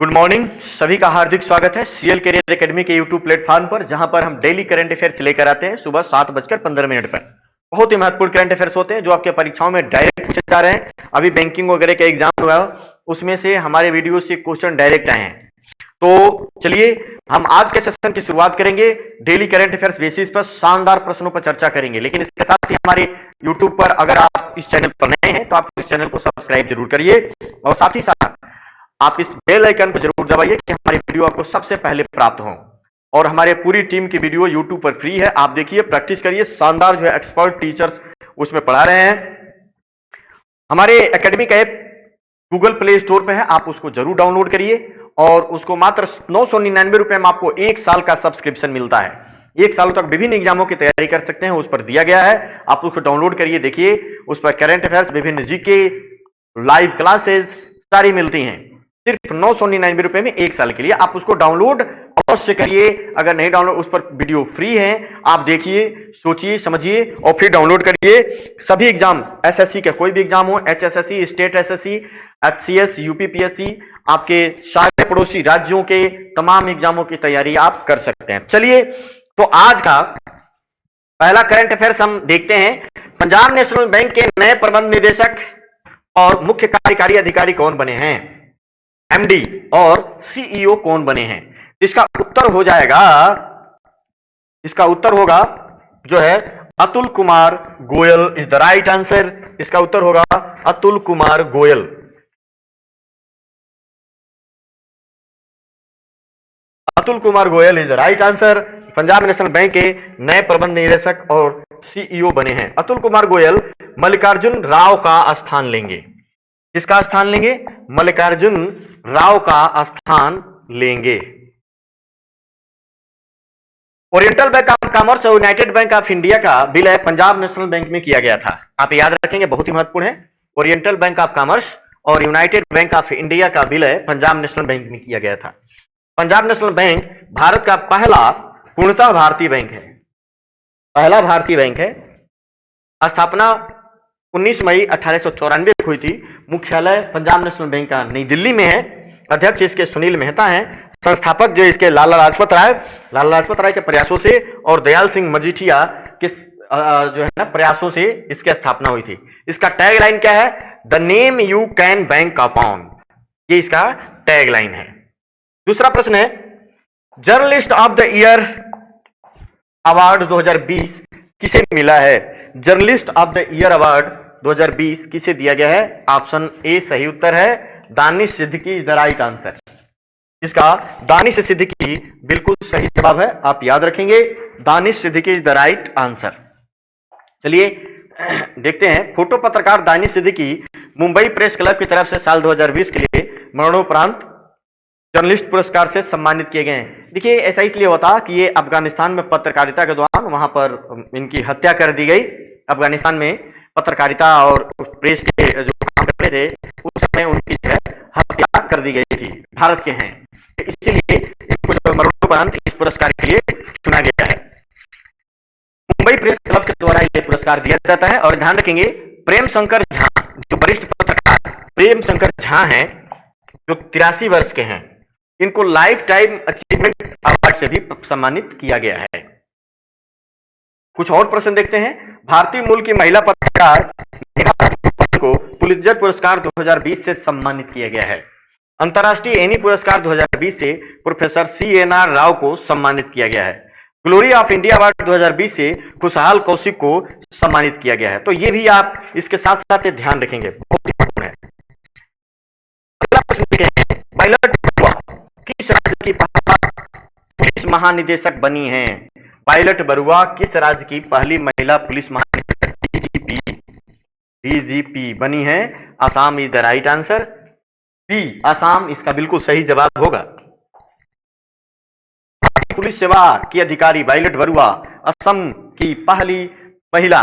Good morning. सभी का हार्दिक स्वागत है सीएल कैरियर एकेडमी के यूट्यूब प्लेटफॉर्म पर, जहां पर हम डेली करंट अफेयर्स लेकर आते हैं सुबह 7:15 पर। बहुत ही महत्वपूर्ण करंट अफेयर्स होते हैं जो आपके परीक्षाओं में डायरेक्ट पूछे जा रहे हैं। अभी बैंकिंग वगैरह का एग्जाम हुआ, उसमें से हमारे वीडियो से क्वेश्चन डायरेक्ट आए हैं। तो चलिए हम आज के सेशन की शुरुआत करेंगे। डेली करंट अफेयर्स बेसिस पर शानदार प्रश्नों पर चर्चा करेंगे, लेकिन इसके साथ ही हमारे यूट्यूब पर अगर आप इस चैनल पर नए हैं तो आप इस चैनल को सब्सक्राइब जरूर करिए और साथ ही साथ आप इस बेल आइकन को जरूर दबाइए कि हमारी वीडियो आपको सबसे पहले प्राप्त हो। और हमारे पूरी टीम की वीडियो यूट्यूब पर फ्री है, आप देखिए, प्रैक्टिस करिए। शानदार जो है एक्सपर्ट टीचर्स उसमें पढ़ा रहे हैं। हमारे एकेडमी का ऐप गूगल प्ले स्टोर पे है, आप उसको जरूर डाउनलोड करिए और उसको मात्र 999 रुपए में आपको 1 साल का सब्सक्रिप्शन मिलता है। 1 साल तक विभिन्न एग्जामों की तैयारी कर सकते हैं, उस पर दिया गया है। आप उसको डाउनलोड करिए, देखिए उस पर करंट अफेयर्स, विभिन्न जीके, लाइव क्लासेस सारी मिलती हैं सिर्फ 999 रुपए में 1 साल के लिए। आप उसको डाउनलोड अवश्य करिए। अगर नहीं डाउनलोड, उस पर वीडियो फ्री है, आप देखिए, सोचिए, समझिए और फिर डाउनलोड करिए। सभी एग्जाम, एसएससी के कोई भी एग्जाम हो, HSSC, state SSC, HCS, UPPSC, आपके सारे पड़ोसी राज्यों के तमाम एग्जामों की तैयारी आप कर सकते हैं। चलिए, तो आज का पहला करंट अफेयर्स हम देखते हैं। पंजाब नेशनल बैंक के नए प्रबंध निदेशक और मुख्य कार्यकारी अधिकारी कौन बने हैं? एमडी और सीईओ कौन बने हैं? इसका उत्तर हो जाएगा, इसका उत्तर होगा जो है Atul Kumar Goyal is the right answer. इसका उत्तर होगा Atul Kumar Goyal. Atul Kumar Goyal is the right answer. Punjab national bank के नए प्रबंध निदेशक और सीईओ बने हैं। अतुल कुमार गोयल मल्लिकार्जुन राव का स्थान लेंगे। किसका स्थान लेंगे? मल्लिकार्जुन राव का स्थान लेंगे। ओरिएंटल बैंक ऑफ कॉमर्स और यूनाइटेड बैंक ऑफ इंडिया का विलय पंजाब नेशनल बैंक में किया गया था। आप याद रखेंगे, बहुत ही महत्वपूर्ण है। ओरिएंटल बैंक ऑफ कॉमर्स और यूनाइटेड बैंक ऑफ इंडिया का विलय पंजाब नेशनल बैंक में किया गया था। पंजाब नेशनल बैंक भारत का पहला पूर्णतः भारतीय बैंक है, पहला भारतीय बैंक है। स्थापना 19 मई 1894 को हुई थी। मुख्यालय पंजाब नेशनल बैंक का नई दिल्ली में है। अध्यक्ष इसके सुनील मेहता हैं। संस्थापक जो इसके लाला लाजपत राय के प्रयासों से और दयाल सिंह मजीठिया के जो है ना प्रयासों से इसकी स्थापना हुई थी। इसका टैग लाइन क्या है? The name you can bank upon, ये इसका टैग लाइन है। दूसरा प्रश्न है, journalist of the year award 2020 किसे मिला है? Journalist of the year award 2020 किसे दिया गया है? ऑप्शन ए सही उत्तर है। Danish Siddiqui is the right answer. इसका दानिश सिद्दीकी बिल्कुल सही जवाब है, आप याद रखेंगे। Danish Siddiqui is the right answer. चलिए देखते हैं। फोटो पत्रकार दानिश सिद्दीकी मुंबई प्रेस क्लब की तरफ से साल 2020 के लिए मरणोपरांत जर्नलिस्ट पुरस्कार से सम्मानित किए गए हैं। देखिए, ऐसा इसलिए होता कि ये अफगानिस्तान में पत्रकारिता के दौरान वहां पर इनकी हत्या कर दी गई। अफगानिस्तान में पत्रकारिता और प्रेस के जो काम करते थे उस समय उनकी जो है हत्या कर दी गई थी। भारत के हैं, इसीलिए इनको मरणोपरांत इस पुरस्कार के लिए चुना गया है। मुंबई प्रेस क्लब के द्वारा यह पुरस्कार दिया जाता है। और ध्यान रखेंगे, प्रेम शंकर झा, जो वरिष्ठ पत्रकार प्रेम शंकर झा हैं, जो 83 वर्ष के हैं, इनको लाइफ टाइम अचीवमेंट अवार्ड से भी सम्मानित किया गया है। कुछ और प्रश्न देखते हैं। भारतीय मूल की महिला पत्रकार को पुलित्जर पुरस्कार 2020 से सम्मानित किया गया है। अंतर्राष्ट्रीय एनी पुरस्कार 2020 से प्रोफेसर CNR राव को सम्मानित किया गया है। ग्लोरी ऑफ इंडिया अवार्ड 2020 से खुशहाल कौशिक को सम्मानित किया गया है। तो ये भी आप इसके साथ साथ ध्यान रखेंगे, बहुत महत्वपूर्ण है। अगला प्रश्न देखते हैं, पायलट किस राज्य की पुलिस महानिदेशक बनी है? पायलट बरुआ किस राज्य की पहली महिला पुलिस महानिदेशक डीजीपी बनी है? Assam is the right answer. B Assam इसका बिल्कुल सही जवाब होगा। पुलिस सेवा की अधिकारी पायलट बरुआ असम की पहली महिला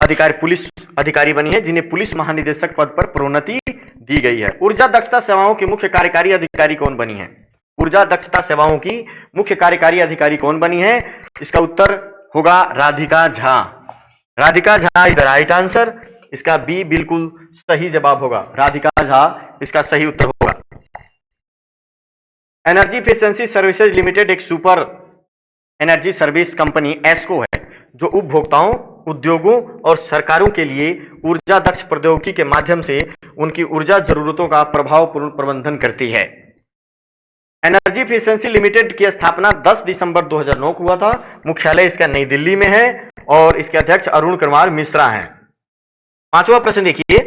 अधिकारी पुलिस अधिकारी बनी है जिन्हें पुलिस महानिदेशक पद पर प्रोन्नति दी गई है। ऊर्जा दक्षता सेवाओं की मुख्य कार्यकारी अधिकारी कौन बनी है? ऊर्जा दक्षता सेवाओं की मुख्य कार्यकारी अधिकारी कौन बनी है? इसका उत्तर होगा Radhika Jha. Radhika Jha is the right answer. इसका बी बिल्कुल सही जवाब होगा। राधिका झा इसका सही उत्तर होगा। एनर्जी एफिशिएंसी सर्विसेज लिमिटेड एक सुपर एनर्जी सर्विस कंपनी एस्को है जो उपभोक्ताओं, उद्योगों और सरकारों के लिए ऊर्जा दक्ष प्रौद्योगिकी के माध्यम से उनकी ऊर्जा जरूरतों का प्रभावपूर्ण प्रबंधन करती है। एनर्जी एफिशिएंसी लिमिटेड की स्थापना 10 दिसंबर 2009 को हुआ था। मुख्यालय इसका नई दिल्ली में है और इसके अध्यक्ष अरुण कुमार मिश्रा हैं। पांचवा प्रश्न देखिए,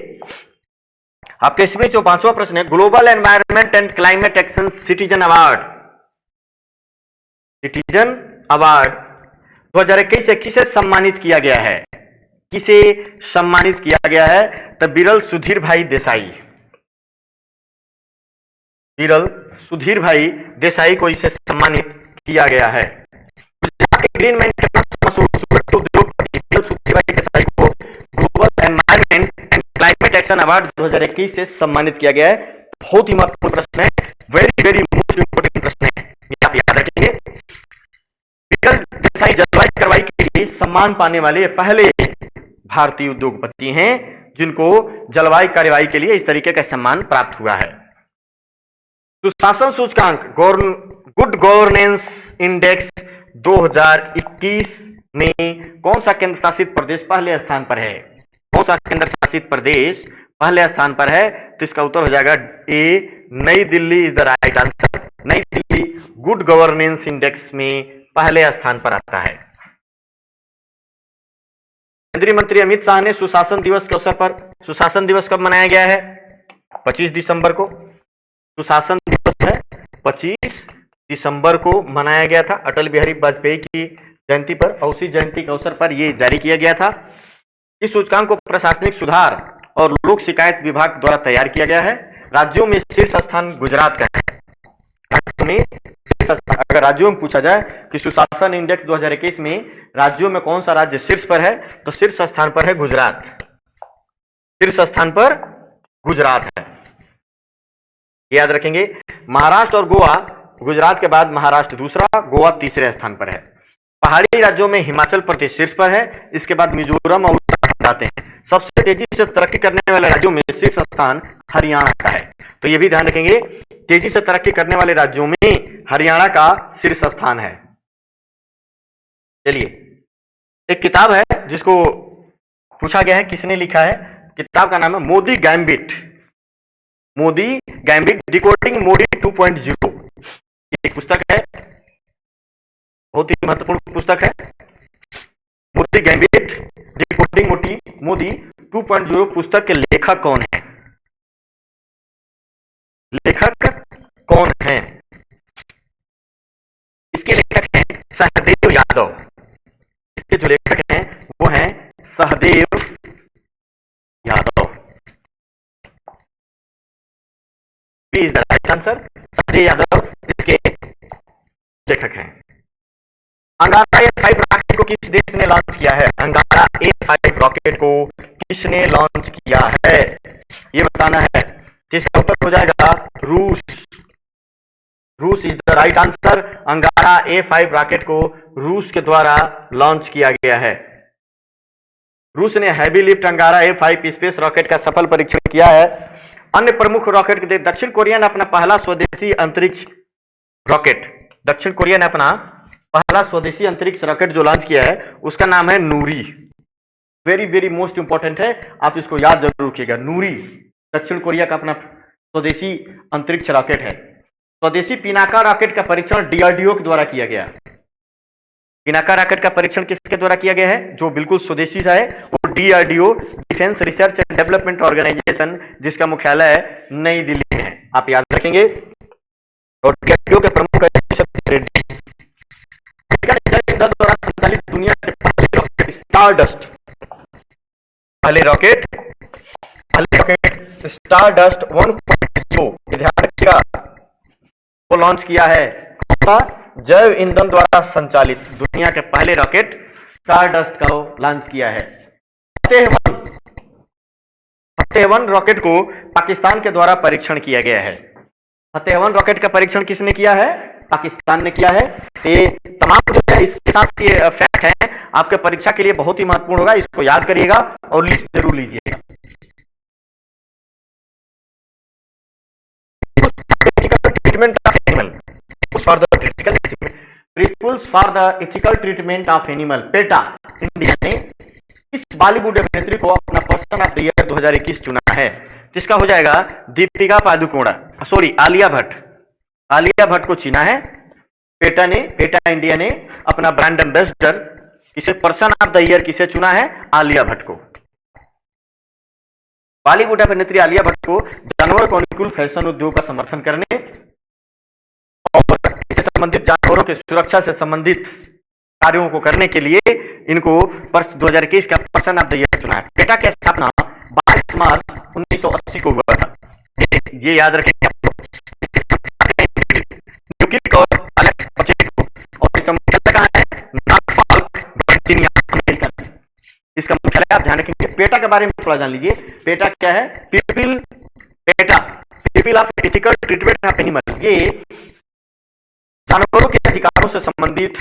आपके इसमें जो पांचवा प्रश्न है, global environment and climate action citizen award 2021 से किसे सम्मानित किया गया है? किसे सम्मानित किया गया है? तो बिरल सुधीर भाई देसाई, बिरल सुधीर भाई देसाई को इसे सम्मानित किया गया है। ग्रीन मैन के उद्योगपति बिरल सुधीर भाई देसाई को global environment and climate action award 2021 से सम्मानित किया गया है। बहुत ही महत्वपूर्ण प्रश्न है, वेरी वेरी मोस्ट इंपोर्टेंट प्रश्न है, आप याद रखेंगे। बिरल देसाई जलवायु कार्रवाई के लिए सम्मान पाने वाले पहले भारतीय उद्योगपति हैं जिनको जलवायु कार्रवाई के लिए इस तरीके का सम्मान प्राप्त हुआ है। सुशासन सूचकांक गुड गवर्नेंस इंडेक्स 2021 में कौन सा केंद्र शासित प्रदेश पहले स्थान पर है? कौन सा केंद्र शासित प्रदेश पहले स्थान पर है? तो इसका उत्तर हो जाएगा ए, नई Delhi is the right answer. नई दिल्ली गुड गवर्नेंस इंडेक्स में पहले स्थान पर आता है। केंद्रीय मंत्री अमित शाह ने सुशासन दिवस के अवसर पर, सुशासन दिवस कब मनाया गया है? 25 दिसंबर को सुशासन दिवस है, 25 दिसंबर को मनाया गया था अटल बिहारी वाजपेयी की जयंती पर, और उसी जयंती के अवसर पर यह जारी किया गया था। इस सूचकांक को प्रशासनिक सुधार और लोक शिकायत विभाग द्वारा तैयार किया गया है। राज्यों में शीर्ष स्थान गुजरात का है। राज्यों में शीर्ष स्थान, अगर राज्यों में पूछा जाए कि सुशासन इंडेक्स 2021 में राज्यों में कौन सा राज्य शीर्ष पर है, तो शीर्ष स्थान पर है गुजरात। शीर्ष स्थान पर गुजरात है, याद रखेंगे। महाराष्ट्र और गोवा, गुजरात के बाद महाराष्ट्र दूसरा, गोवा तीसरे स्थान पर है। पहाड़ी राज्यों में हिमाचल प्रदेश शीर्ष पर है, इसके बाद मिजोरम और उत्तराखंड आते हैं। सबसे तेजी से तरक्की करने वाले राज्यों में शीर्ष स्थान हरियाणा का है, तो यह भी ध्यान रखेंगे। तेजी से तरक्की करने वाले राज्यों में हरियाणा का शीर्ष स्थान है। चलिए, एक किताब है जिसको पूछा गया है किसने लिखा है। किताब का नाम है Modi gambit, Modi gambit decoding Modi 2.0। एक पुस्तक है, बहुत ही महत्वपूर्ण पुस्तक है। मोदी गैम्बिट डिकोडिंग मोदी 2.0 पुस्तक के लेखक कौन है? लेखक कौन है? इसके लेखक हैं सहदेव यादव। इसके जो लेखक हैं वो हैं Sahdev Yadav. Please the right answer, Sahdev Yadav इसके लेखक हैं। अंगारा A5 रॉकेट को किस देश ने लॉन्च किया है? अंगारा A5 रॉकेट को किसने लॉन्च किया है, ये बताना है। जिसका उत्तर हो जाएगा रूस। रूस इज द राइट आंसर। अंगारा A5 रॉकेट को रूस के द्वारा लॉन्च किया गया है। रूस ने हैवी लिफ्ट अंगारा A5 स्पेस रॉकेट का सफल परीक्षण किया है। अन्य प्रमुख रॉकेट के दक्षिण कोरिया ने अपना पहला स्वदेशी अंतरिक्ष रॉकेट, दक्षिण कोरिया ने अपना पहला स्वदेशी अंतरिक्ष रॉकेट जो लॉन्च किया है उसका नाम है नूरी। वेरी वेरी मोस्ट इंपॉर्टेंट है, आप इसको याद जरूर रखिएगा। नूरी दक्षिण कोरिया का अपना स्वदेशी अंतरिक्ष रॉकेट है। स्वदेशी पिनाका रॉकेट का परीक्षण डीआरडीओ के द्वारा किया गया। पिनाका रॉकेट का परीक्षण किसके द्वारा किया गया है? जो बिल्कुल स्वदेशी है वो DRDO, defence research and development organisation, जिसका मुख्यालय है नई दिल्ली में है, आप याद रखेंगे। और डीआरडीओ के प्रमुख रेड्डी। द्वारा संचालित दुनिया के पहले रॉकेट स्टारडस्ट, पहले रॉकेट स्टारडस्ट 1.0 ध्यान रखिएगा, वो लॉन्च किया है। जैव ईंधन द्वारा संचालित दुनिया के पहले रॉकेट स्टारडस्ट का लॉन्च किया है। फतेह-1 रॉकेट को पाकिस्तान के द्वारा परीक्षण किया गया है। फतेह-1 रॉकेट का परीक्षण किसने किया है? पाकिस्तान ने किया है। ये तमाम जो है इसके साथ ये फैक्ट है आपके परीक्षा के लिए बहुत ही महत्वपूर्ण होगा, इसको याद करिएगा और लिस्ट जरूर लीजिएगा। Treatment of animal, peoples for the ethical treatment of animal, PETA India ने इस बॉलीवुड अभिनेत्री को अपना पर्सन ऑफ द ईयर 2021 चुना है, जिसका हो जाएगा दीपिका पादुकोण, सॉरी आलिया भट्ट। आलिया भट्ट को चुना है पेटा इंडिया ने अपना ब्रांड एम्बेसडर, किसे पर्सन ऑफ द ईयर किसे चुना है? आलिया भट्ट को। बॉलीवुड अभिनेत्री आलिया भट्ट को जानवर को अनुकूल फैशन उद्योग का समर्थन करने और इससे संबंधित जानवरों की सुरक्षा से संबंधित कार्यों को करने के लिए इनको वर्ष 2021 का पर्सन ऑफ द ईयर चुना है। पेटा की स्थापना 22 मार्च 1980 को हुआ था, ये याद रखेंगे आप लोग। और अलेक्स पचेको, और इसका मुख्यालय कहां है? नॉर्फॉल्क, वर्जीनिया, अमेरिका। इसका मुख्यालय आप ध्यान रखेंगे। पेटा के बारे में थोड़ा जान लीजिए। पेटा क्या है? People of ethical treatment of animal. ये जानवरों के अधिकारों से संबंधित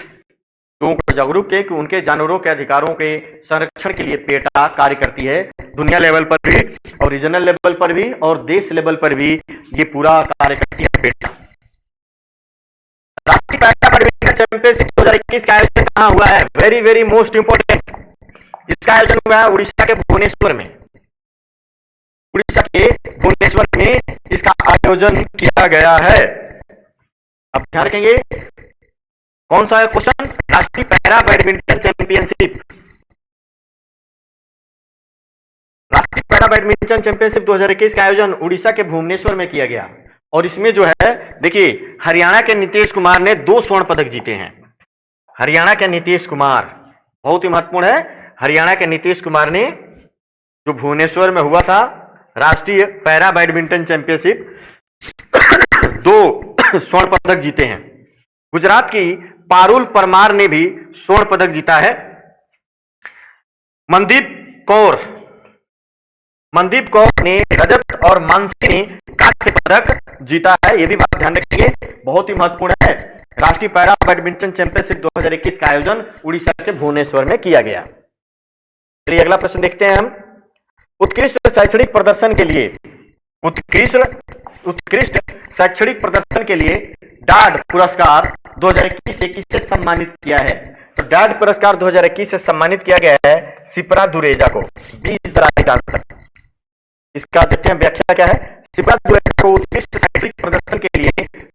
लोगों को जागरूक किए कि उनके जानवरों के अधिकारों के संरक्षण के लिए पेटा कार्य करती है। दुनिया लेवल पर भी और रीजनल लेवल पर भी और देश लेवल पर भी ये पूरा कार्य करती है पेटा। राष्ट्रीय पैरा बैडमिंटन चैंपियनशिप 2021 का आयोजन कहां हुआ है? Very very most important. इसका आयोजन हुआ है उड़ीसा के भुवनेश्वर में। उड़ीसा के भुवनेश्वर में इसका आयोजन किया गया है। अब ध्यान रखेंगे कौन सा है क्वेश्चन? राष्ट्रीय पैरा बैडमिंटन चैंपियनशिप। राष्ट्रीय पैरा बैडमिंटन चैंपियनशिप 2021 का आयोजन उड़ीसा के भुवनेश्वर में किया गया और इसमें जो है देखिए हरियाणा के नीतीश कुमार ने 2 स्वर्ण पदक जीते हैं। हरियाणा के नीतीश कुमार बहुत ही महत्वपूर्ण है। हरियाणा के नीतीश कुमार ने जो भुवनेश्वर में हुआ था राष्ट्रीय पैरा बैडमिंटन चैंपियनशिप 2 स्वर्ण पदक जीते हैं। गुजरात की पारुल परमार ने भी स्वर्ण पदक जीता है। मनदीप कौर ने रजत और मानसी ने कांस्य पदक जीता है। यह भी बात ध्यान रखिए, बहुत ही महत्वपूर्ण है। राष्ट्रीय पैरा बैडमिंटन चैंपियनशिप 2021 का आयोजन उड़ीसा के भुवनेश्वर में किया गया। चलिए अगला प्रश्न देखते हैं हम। उत्कृष्ट शैक्षणिक प्रदर्शन के लिए डाड पुरस्कार 2021 से किसे सम्मानित किया है? तो डाड पुरस्कार 2021 से सम्मानित किया गया है शिप्रा दुरेजा को। 20 राइट आंसर। इसका देखते हैं व्याख्या क्या है। शिप्रा दुरेजा को उत्कृष्ट शैक्षणिक प्रदर्शन के लिए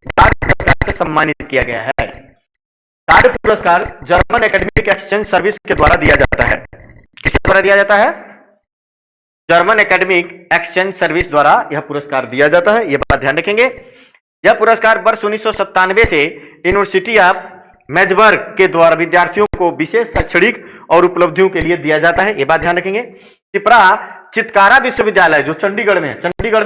डाड पुरस्कार से सम्मानित किया गया है। डाड पुरस्कार जर्मन एकेडमिक एक्सचेंज सर्विस के द्वारा दिया जाता है। किसके द्वारा दिया जाता है? जर्मन एकेडमिक एक्सचेंज सर्विस द्वारा यह पुरस्कार दिया जाता है, यह बात ध्यान रखेंगे। यह पुरस्कार वर्ष 1997 से यूनिवर्सिटी ऑफ मेजबर्ग के द्वारा विद्यार्थियों को विशेष शैक्षणिक और उपलब्धियों के लिए दिया जाता है, यह बात ध्यान रखेंगे। शिप्रा चितकारा विश्वविद्यालय जो चंडीगढ़ में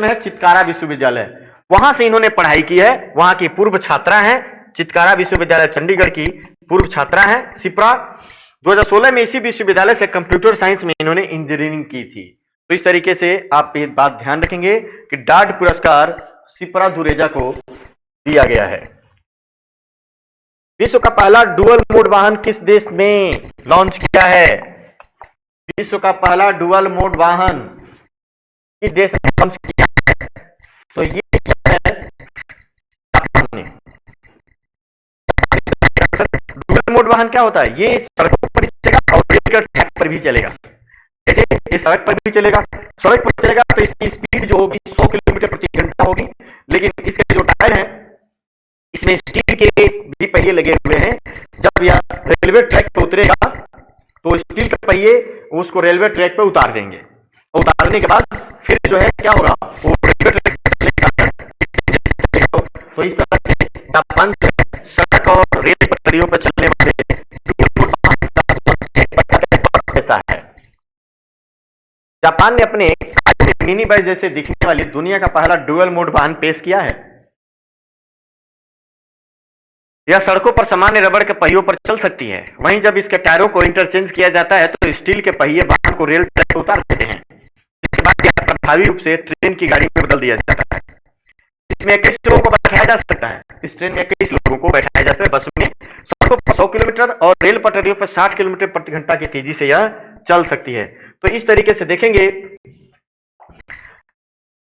है, चितकारा विश्वविद्यालय, वहां से इन्होंने पढ़ाई की है। वहां की पूर्व छात्रा हैं, चितकारा विश्वविद्यालय चंडीगढ़ की पूर्व छात्रा हैं शिप्रा। 2016 में इसी विश्वविद्यालय से कंप्यूटर साइंस में इन्होंने इंजीनियरिंग की थी। तो इस तरीके से आप ये बात ध्यान रखेंगे कि डाड पुरस्कार शिप्रा दुरेजा को दिया गया है। विश्व का पहला डुअल मोड वाहन किस देश में लॉन्च किया है? विश्व का पहला डुअल मोड वाहन किस देश में लॉन्च किया है? तो ये है जापान ने। डुअल मोड वाहन क्या होता है? ये सड़कों पर चलेगा और रेल ट्रैक पर भी चलेगा। जैसे ये सड़क पर भी चलेगा, सड़क पर चलेगा तो इसकी स्पीड जो होगी 100 किलोमीटर प्रति घंटा होगी, लेकिन इसके जो टायर हैं इसमें स्टील के भी पहिए लगे हुए हैं। जब यह रेलवे ट्रैक पे उतरेगा तो स्टील के पहिए उसको रेलवे ट्रैक पे उतार देंगे। उतारने के बाद फिर जो है क्या होगा, वो रेलवे ट्रैक पे चलेगा। तो इस तरह से जापान सड़क और रेल पटरियों पर चलने वाले ऐसा है। जापान ने अपने मिनी बस जैसे दिखने वाली दुनिया का पहला डुअल मोड वाहन पेश किया है। यह सड़कों पर सामान्य रबड़ के पहियों पर चल सकती है। वहीं जब इसके टायरों को इंटरचेंज किया जाता है तो स्टील के पहिए वाहन को रेल ट्रैक पर उतार देते हैं। इसके बाद यह प्रभावी रूप से ट्रेन की गाड़ी में बदल दिया जाता है। इसमें 21 लोगों को बैठाया जा सकता है। इस ट्रेन में 21 लोगों को बैठाया जा सकता है। बस में सड़कों पर 100 किलोमीटर और रेल पटरियों पर 60 किलोमीटर प्रति घंटा की तेजी से यह चल सकती है। तो इस तरीके से देखेंगे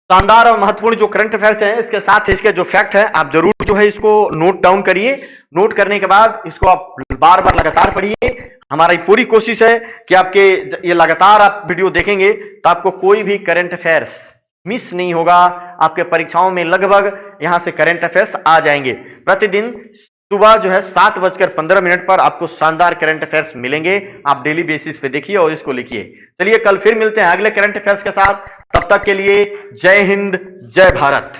शानदार और महत्वपूर्ण जो करंट अफेयर्स हैं, इसके साथ इसके जो फैक्ट है आप जरूर जो है इसको नोट डाउन करिए। नोट करने के बाद इसको आप बार बार लगातार पढ़िए। हमारी पूरी कोशिश है कि आपके ये लगातार आप वीडियो देखेंगे तो आपको कोई भी करंट अफेयर्स मिस नहीं होगा। आपके परीक्षाओं में लगभग यहां से करंट अफेयर्स आ जाएंगे। प्रतिदिन सुबह जो है 7:15 पर आपको शानदार करंट अफेयर्स मिलेंगे। आप डेली बेसिस पे देखिए और इसको लिखिए। चलिए कल फिर मिलते हैं अगले करंट अफेयर्स के साथ। तब तक के लिए जय हिंद, जय भारत।